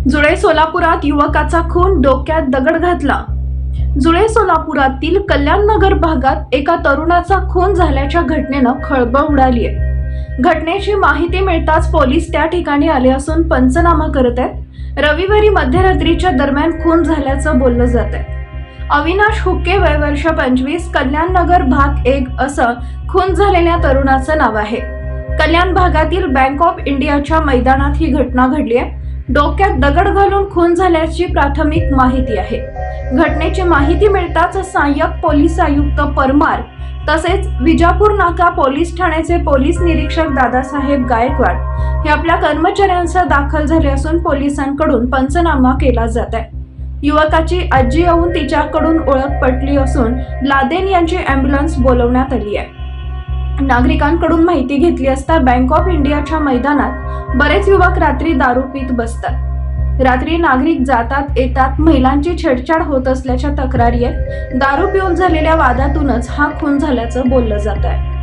जुळे सोलापुरात युवकाचा खून, डोक्यात दगड घातला. जुळे सोलापुरातील कल्याणनगर भागात एका तरुणाचा खून झाल्याच्या घटनेनं खळबळ उडाली आहे. घटनेची माहिती मिळताच पोलीस त्या ठिकाणी आले असून पंचनामा करत आहेत. रविवारी मध्यरात्रीच्या दरम्यान खून झाल्याचं बोललं जात आहे. अविनाश हुक्के, वय वर्ष 25, कल्याणनगर भाग 1 असं खून झालेल्या तरुणाचं नाव आहे. कल्याण भागातील बँक ऑफ इंडियाच्या मैदानात ही घटना घडली आहे. डोक्यात दगड घालून खून झाल्याची प्राथमिक माहिती आहे. घटनेची माहिती मिळताच सहाय्यक पोलीस आयुक्त परमार तसेच विजापूर नाका पोलीस ठाण्याचे पोलीस निरीक्षक दादासाहेब गायकवाड हे आपल्या कर्मचाऱ्यांसह दाखल झाले असून पोलिसांकडून पंचनामा केला जात आहे. युवकाची आजी येऊन तिच्याकडून ओळख पटली असून लादेन यांची अँब्युलन्स बोलवण्यात आली आहे. नागरिकांकडून माहिती घेतली असता बँक ऑफ इंडियाच्या मैदानात बरेच युवक रात्री दारू पीत बसतात. रात्री नागरिक जातात येतात, महिलांची छेडछाड होत असल्याच्या तक्रारी आहेत. दारू पिऊन झालेल्या वादातूनच हा खून झाल्याचं बोललं जात आहे.